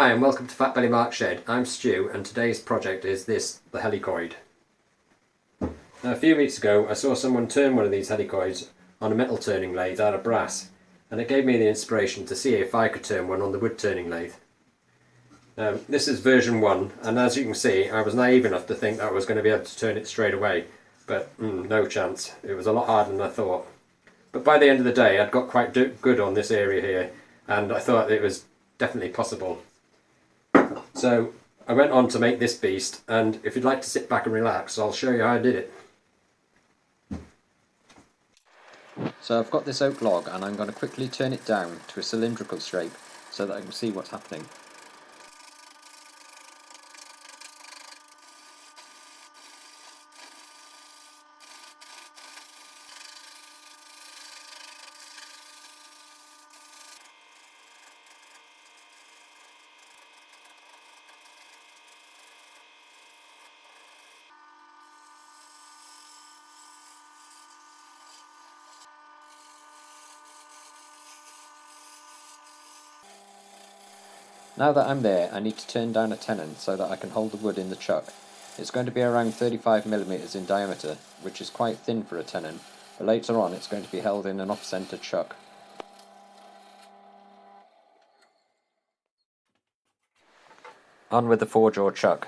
Hi and welcome to Fatbellymarks Shed. I'm Stu and today's project is the Helicoid. Now, a few weeks ago I saw someone turn one of these helicoids on a metal turning lathe out of brass, and it gave me the inspiration to see if I could turn one on the wood turning lathe. Now, this is version 1, and as you can see I was naive enough to think that I was going to be able to turn it straight away, but no chance. It was a lot harder than I thought. But by the end of the day I'd got quite good on this area here, and I thought it was definitely possible. So I went on to make this beast, and if you'd like to sit back and relax, I'll show you how I did it. So I've got this oak log and I'm going to quickly turn it down to a cylindrical shape so that I can see what's happening. Now that I'm there, I need to turn down a tenon so that I can hold the wood in the chuck. It's going to be around 35mm in diameter, which is quite thin for a tenon, but later on it's going to be held in an off-centre chuck. On with the forge or chuck.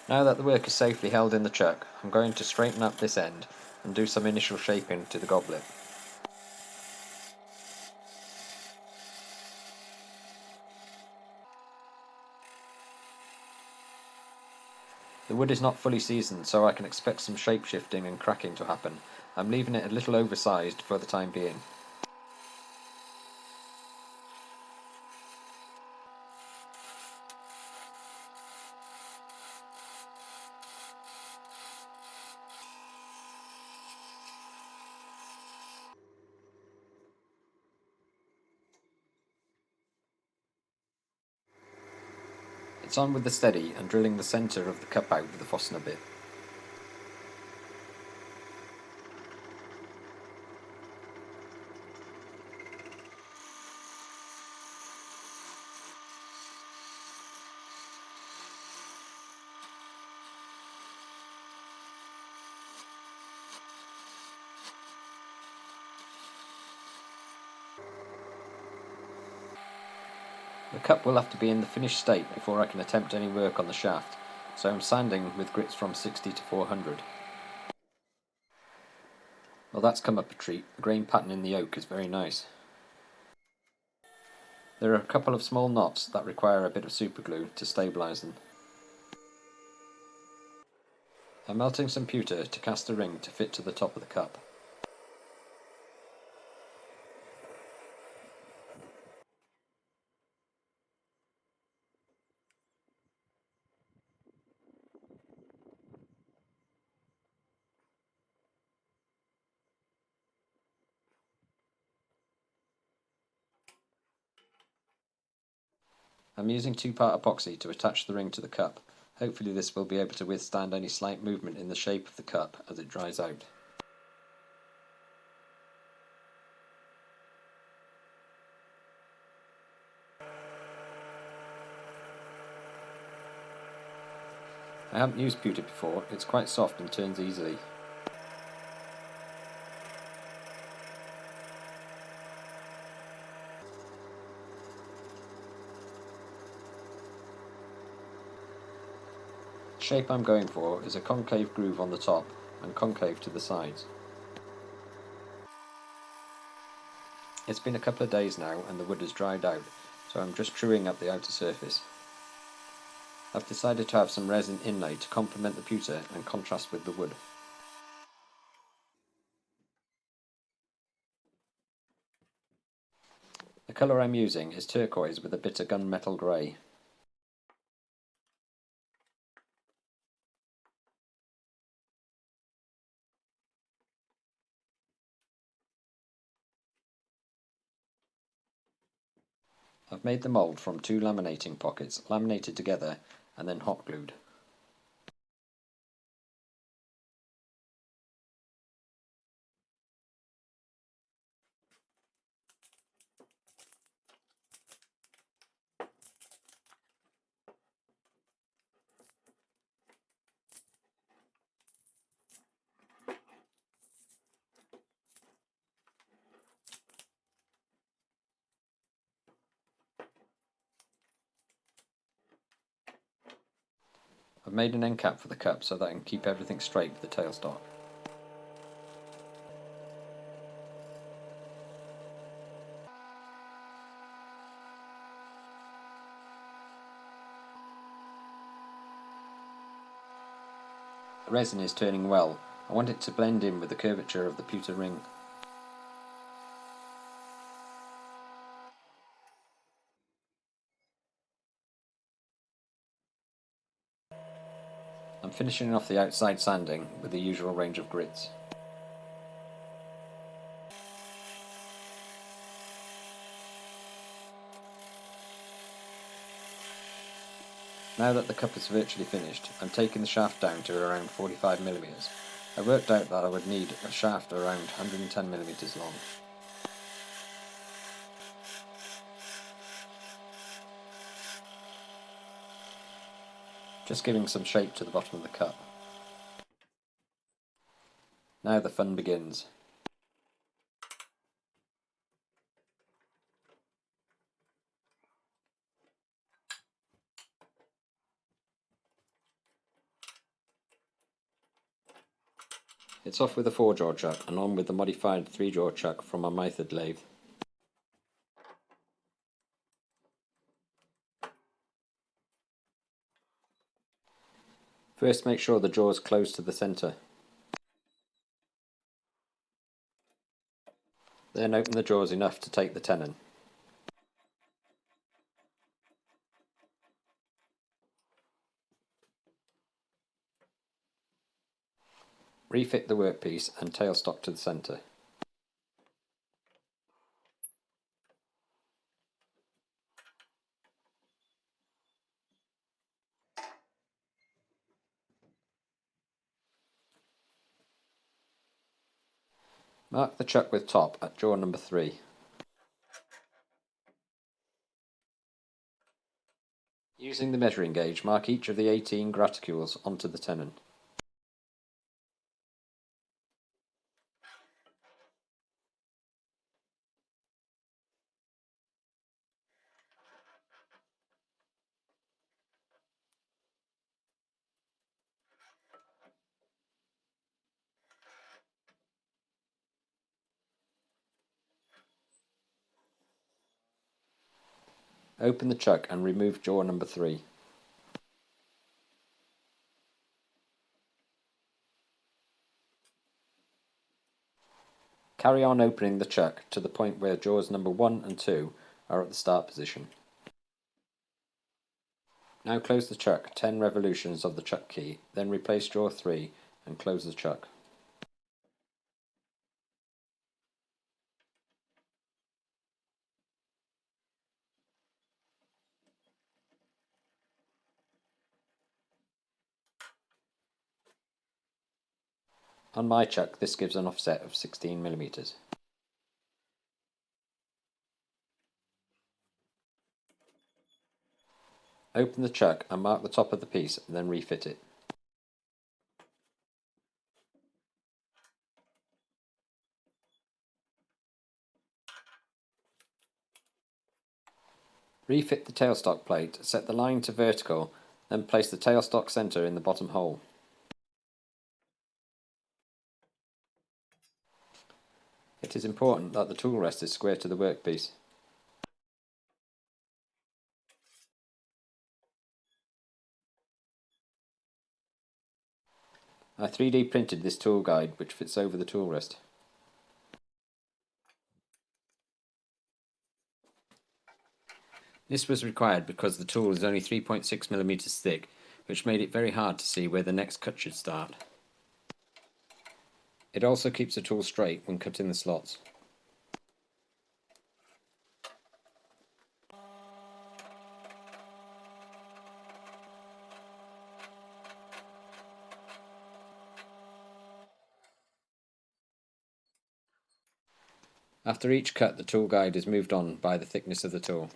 Now that the work is safely held in the chuck, I'm going to straighten up this end and do some initial shaping to the goblet. The wood is not fully seasoned, so I can expect some shape shifting and cracking to happen. I'm leaving it a little oversized for the time being. It's on with the steady and drilling the centre of the cup out with the Forstner bit. The cup will have to be in the finished state before I can attempt any work on the shaft, so I'm sanding with grits from 60 to 400. Well, that's come up a treat. The grain pattern in the oak is very nice. There are a couple of small knots that require a bit of superglue to stabilise them. I'm melting some pewter to cast a ring to fit to the top of the cup. I'm using 2-part epoxy to attach the ring to the cup. Hopefully this will be able to withstand any slight movement in the shape of the cup as it dries out. I haven't used pewter before, it's quite soft and turns easily. The shape I'm going for is a concave groove on the top and concave to the sides. It's been a couple of days now and the wood has dried out, so I'm just truing up the outer surface. I've decided to have some resin inlay to complement the pewter and contrast with the wood. The colour I'm using is turquoise with a bit of gunmetal grey. I've made the mould from 2 laminating pockets, laminated together and then hot glued. I've made an end cap for the cup so that I can keep everything straight with the tailstock. The resin is turning well. I want it to blend in with the curvature of the pewter ring. I'm finishing off the outside sanding with the usual range of grits. Now that the cup is virtually finished, I'm taking the shaft down to around 45mm. I worked out that I would need a shaft around 110mm long. Just giving some shape to the bottom of the cup. Now the fun begins. It's off with a 4-jaw chuck and on with the modified 3-jaw chuck from my method lathe. First make sure the jaw is close to the centre. Then open the jaws enough to take the tenon. Refit the workpiece and tailstock to the centre. Mark the chuck with top at jaw number 3. Using the measuring gauge, mark each of the 18 graticules onto the tenon. Open the chuck and remove jaw number 3. Carry on opening the chuck to the point where jaws number 1 and 2 are at the start position. Now close the chuck 10 revolutions of the chuck key, then replace jaw 3 and close the chuck. On my chuck this gives an offset of 16mm. Open the chuck and mark the top of the piece and then refit it. Refit the tailstock plate, set the line to vertical, then place the tailstock centre in the bottom hole. It is important that the tool rest is square to the workpiece. I 3D printed this tool guide which fits over the tool rest. This was required because the tool is only 3.6mm thick, which made it very hard to see where the next cut should start. It also keeps the tool straight when cutting the slots. After each cut, the tool guide is moved on by the thickness of the tool.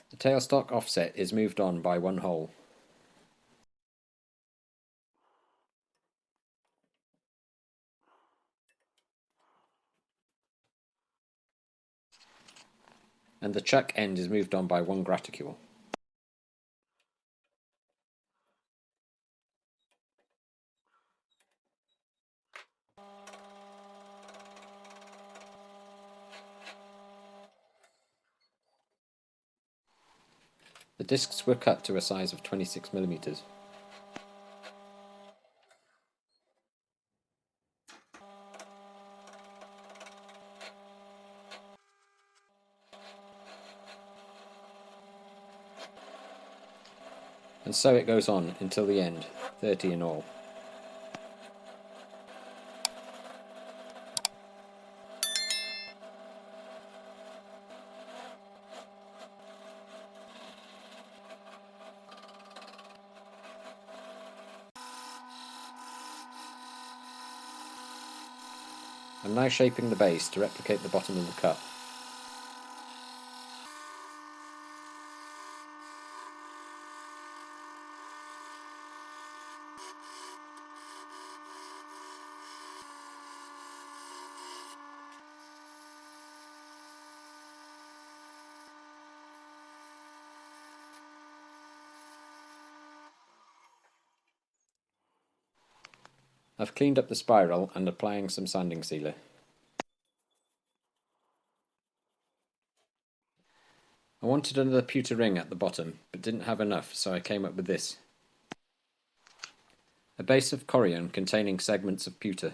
The tailstock offset is moved on by 1 hole. And the chuck end is moved on by 1 graticule. The discs were cut to a size of 26mm. And so it goes on until the end, 30 in all. I'm now shaping the base to replicate the bottom of the cup. I've cleaned up the spiral and applying some sanding sealer. I wanted another pewter ring at the bottom, but didn't have enough, so I came up with this. A base of Corian containing segments of pewter.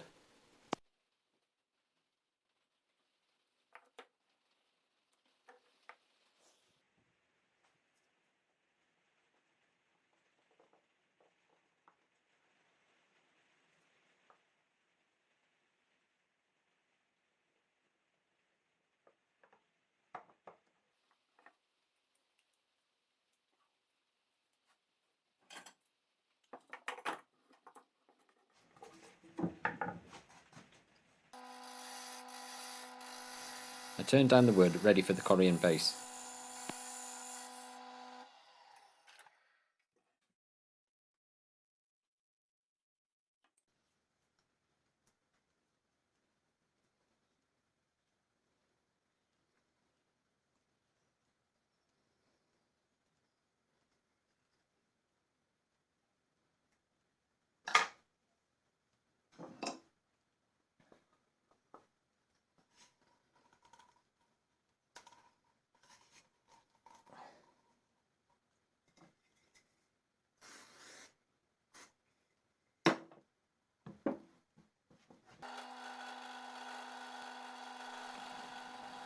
I turned down the wood, ready for the Corian base.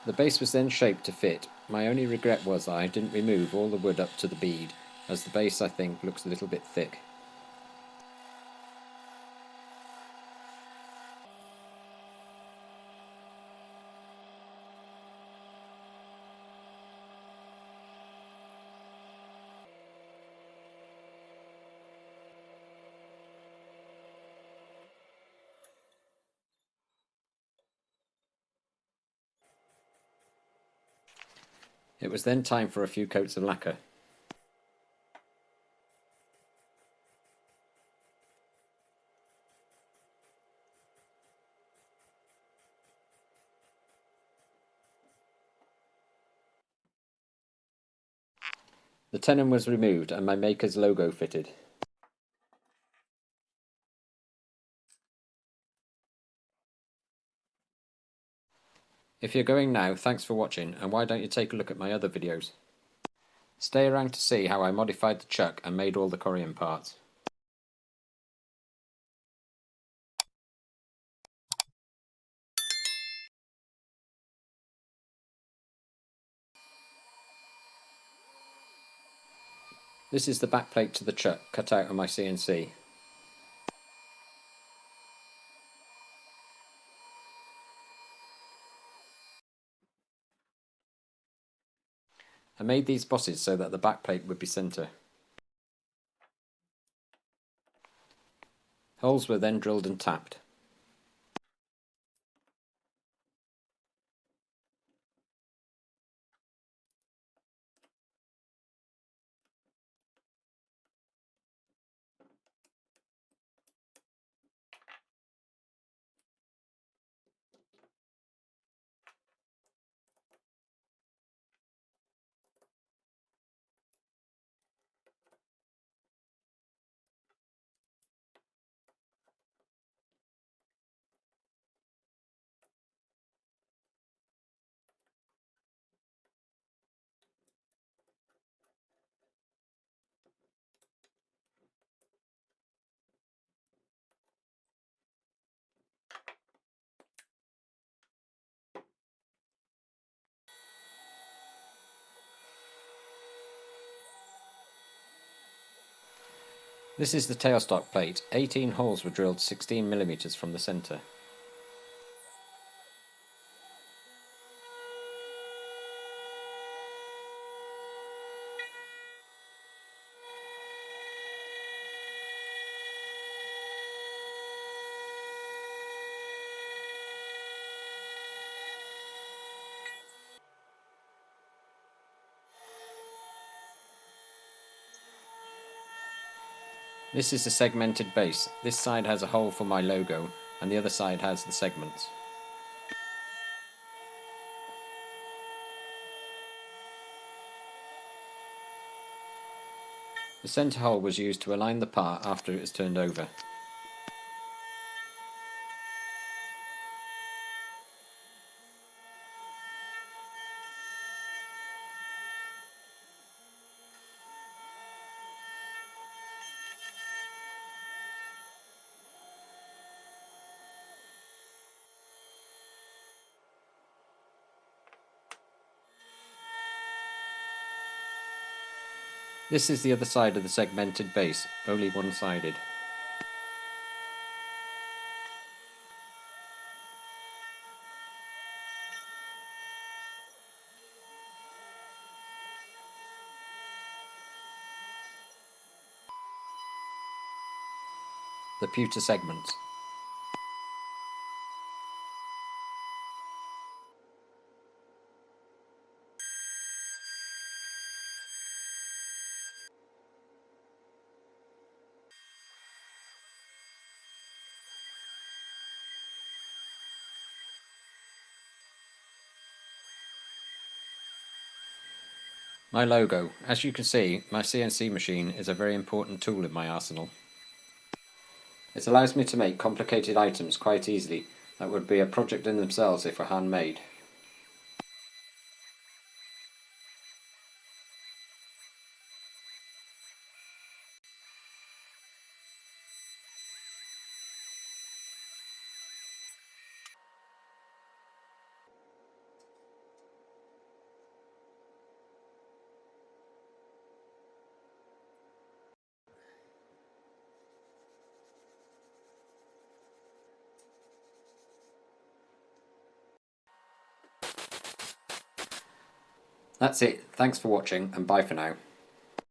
The base was then shaped to fit. My only regret was that I didn't remove all the wood up to the bead, as the base, I think, looks a little bit thick. It was then time for a few coats of lacquer. The tenon was removed and my maker's logo fitted. If you're going now, thanks for watching, and why don't you take a look at my other videos. Stay around to see how I modified the chuck and made all the Corian parts. This is the backplate to the chuck cut out on my CNC. I made these bosses so that the back plate would be centre. Holes were then drilled and tapped. This is the tailstock plate. 18 holes were drilled 16mm from the centre. This is the segmented base. This side has a hole for my logo and the other side has the segments. The centre hole was used to align the part after it was turned over. This is the other side of the segmented base, only one-sided. The pewter segments. My logo. As you can see, my CNC machine is a very important tool in my arsenal. It allows me to make complicated items quite easily that would be a project in themselves if were handmade. That's it. Thanks for watching and bye for now.